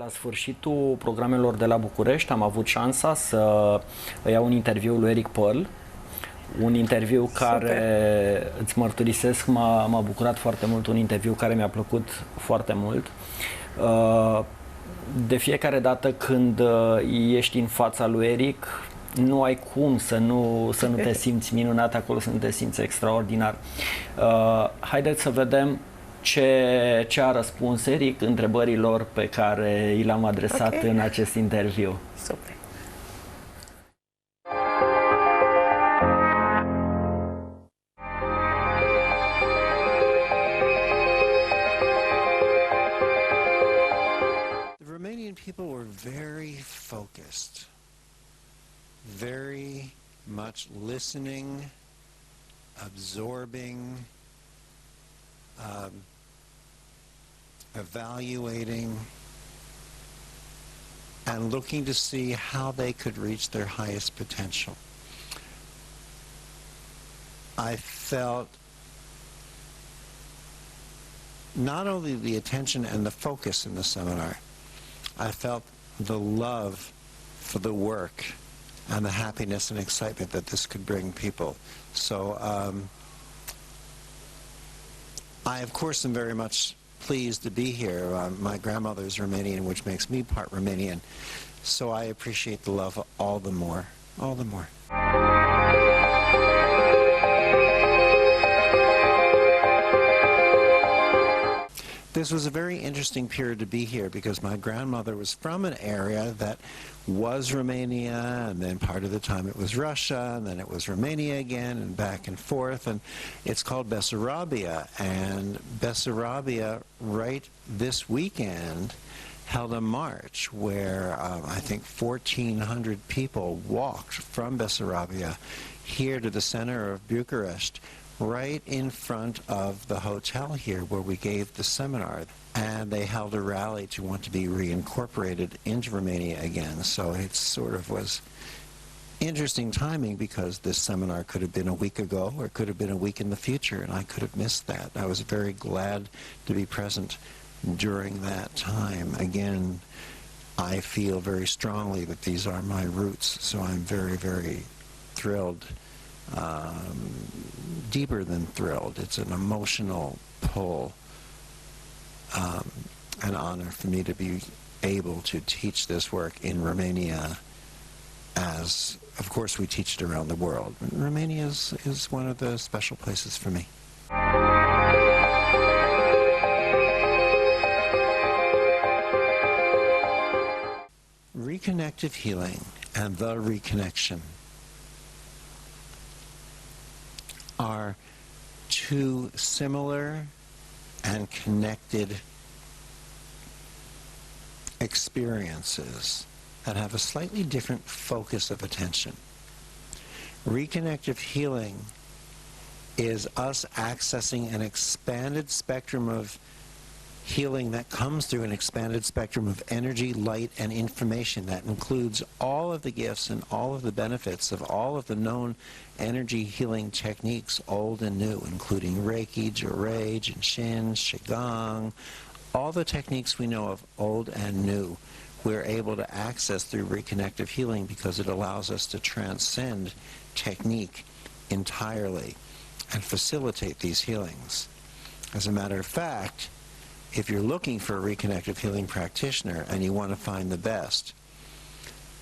La sfârșitul programelor de la București am avut șansa să iau un interviu lui Eric Pearl, un interviu care, îți mărturisesc, m-a bucurat foarte mult, un interviu care mi-a plăcut foarte mult. De fiecare dată când ești în fața lui Eric, nu ai cum să nu te simți minunat acolo, să nu te simți extraordinar. Haideți să vedem ce a răspuns Eric întrebărilor pe care i le-am adresat în acest interviu. Super. The Romanian people were very focused, very much listening, absorbing, evaluating, and looking to see how they could reach their highest potential. I felt not only the attention and the focus in the seminar, I felt the love for the work and the happiness and excitement that this could bring people. So I, of course, am very much pleased to be here. My grandmother is Romanian, which makes me part Romanian. So I appreciate the love all the more, all the more. This was a very interesting period to be here because my grandmother was from an area that was Romania, and then part of the time it was Russia, and then it was Romania again, and back and forth, and it's called Bessarabia. And Bessarabia, right this weekend, held a march where I think 1,400 people walked from Bessarabia here to the center of Bucharest, right in front of the hotel here where we gave the seminar, and they held a rally to want to be reincorporated into Romania again. So it sort of was interesting timing because this seminar could have been a week ago or it could have been a week in the future, and I could have missed that. I was very glad to be present during that time. Again, I feel very strongly that these are my roots, so I'm very, very thrilled. Deeper than thrilled. It's an emotional pull, an honor for me to be able to teach this work in Romania, as of course we teach it around the world. Romania is one of the special places for me. Reconnective healing and the reconnection are two similar and connected experiences that have a slightly different focus of attention. Reconnective healing is us accessing an expanded spectrum of healing that comes through an expanded spectrum of energy, light, and information that includes all of the gifts and all of the benefits of all of the known energy healing techniques, old and new, including Reiki, Jurei, Jinshin, Qigong, all the techniques we know of, old and new, we're able to access through reconnective healing because it allows us to transcend technique entirely and facilitate these healings. As a matter of fact, if you're looking for a reconnective healing practitioner and you want to find the best,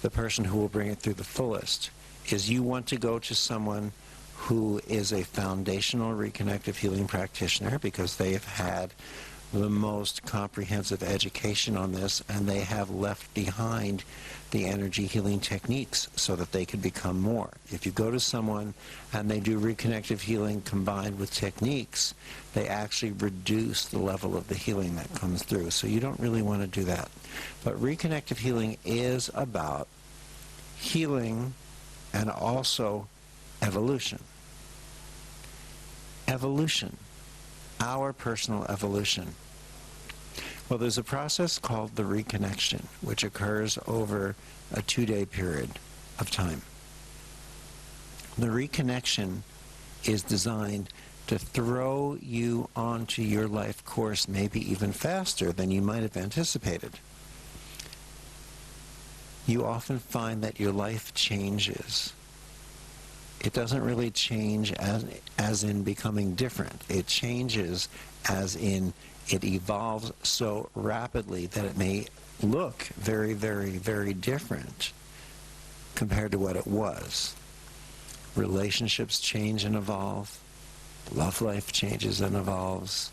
the person who will bring it through the fullest, is you want to go to someone who is a foundational reconnective healing practitioner because they have had the most comprehensive education on this and they have left behind the energy healing techniques so that they can become more. If you go to someone and they do reconnective healing combined with techniques, they actually reduce the level of the healing that comes through. So you don't really want to do that. But reconnective healing is about healing and also evolution. Evolution. Our personal evolution. Well, there's a process called the reconnection, which occurs over a 2-day period of time. The reconnection is designed to throw you onto your life course maybe even faster than you might have anticipated. you often find that your life changes. It doesn't really change as in becoming different. It changes as in it evolves so rapidly that it may look very, very, very different compared to what it was. Relationships change and evolve. Love life changes and evolves.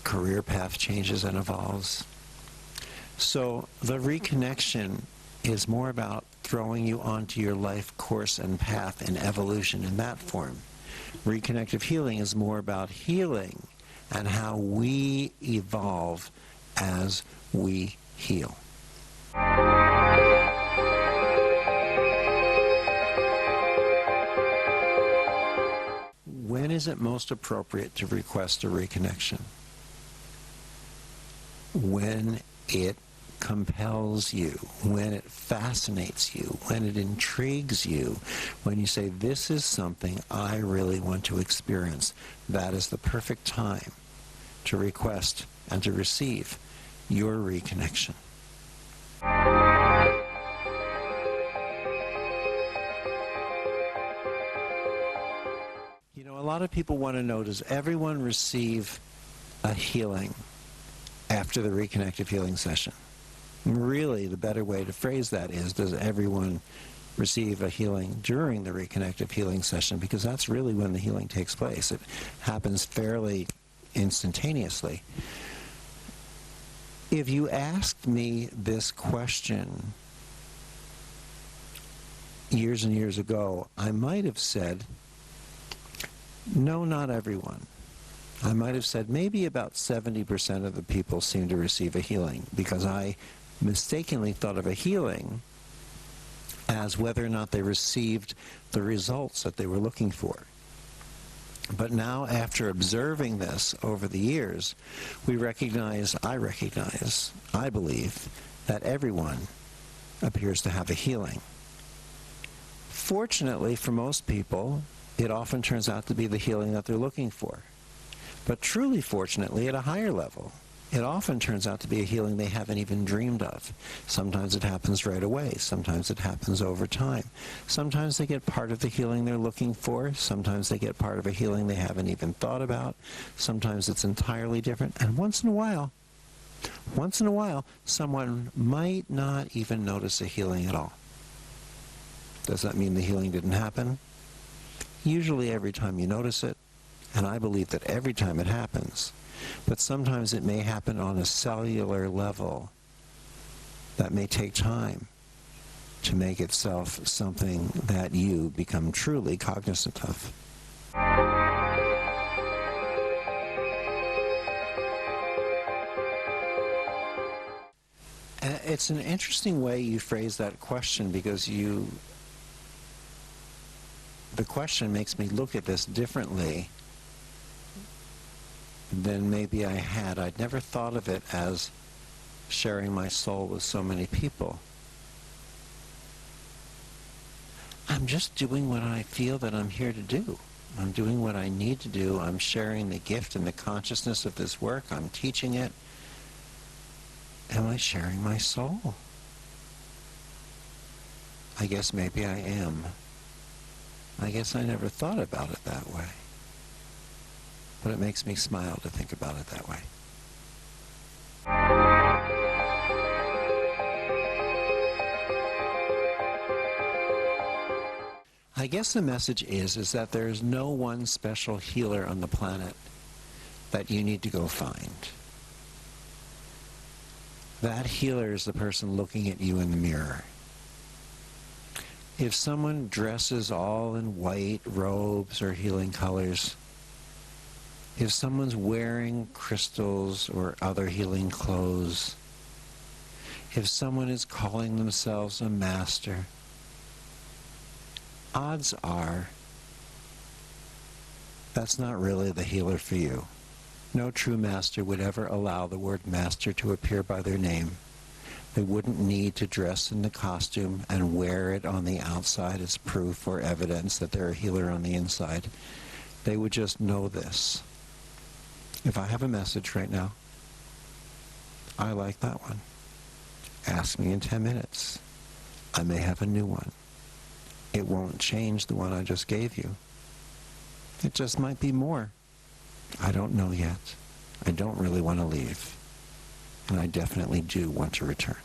Career path changes and evolves. So the reconnection is more about throwing you onto your life course and path and evolution in that form. Reconnective healing is more about healing and how we evolve as we heal. When is it most appropriate to request a reconnection? When it compels you, when it fascinates you, when it intrigues you, when you say, this is something I really want to experience, that is the perfect time to request and to receive your reconnection. You know, a lot of people want to know, does everyone receive a healing after the Reconnective Healing session? Really, the better way to phrase that is, does everyone receive a healing during the Reconnective Healing session? Because that's really when the healing takes place. It happens fairly instantaneously. If you asked me this question years and years ago, I might have said, no, not everyone. I might have said maybe about 70% of the people seem to receive a healing, because I mistakenly thought of a healing as whether or not they received the results that they were looking for. But now, after observing this over the years, I believe, that everyone appears to have a healing. Fortunately, for most people, it often turns out to be the healing that they're looking for. But truly fortunately, at a higher level, it often turns out to be a healing they haven't even dreamed of. Sometimes it happens right away. Sometimes it happens over time. Sometimes they get part of the healing they're looking for. Sometimes they get part of a healing they haven't even thought about. Sometimes it's entirely different. And once in a while, someone might not even notice a healing at all. Does that mean the healing didn't happen? Usually every time you notice it, and I believe that every time it happens, but sometimes it may happen on a cellular level that may take time to make itself something that you become truly cognizant of. It's an interesting way you phrase that question, because the question makes me look at this differently than maybe I had. I'd never thought of it as sharing my soul with so many people. I'm just doing what I feel that I'm here to do. I'm doing what I need to do. I'm sharing the gift and the consciousness of this work. I'm teaching it. Am I sharing my soul? I guess maybe I am. I guess I never thought about it that way. But it makes me smile to think about it that way. I guess the message is that there is no one special healer on the planet that you need to go find. That healer is the person looking at you in the mirror. If someone dresses all in white robes or healing colors, if someone's wearing crystals or other healing clothes, if someone is calling themselves a master, odds are that's not really the healer for you. No true master would ever allow the word master to appear by their name. They wouldn't need to dress in the costume and wear it on the outside as proof or evidence that they're a healer on the inside. They would just know this. If I have a message right now, I like that one. Ask me in 10 minutes. I may have a new one. It won't change the one I just gave you. It just might be more. I don't know yet. I don't really want to leave. And I definitely do want to return.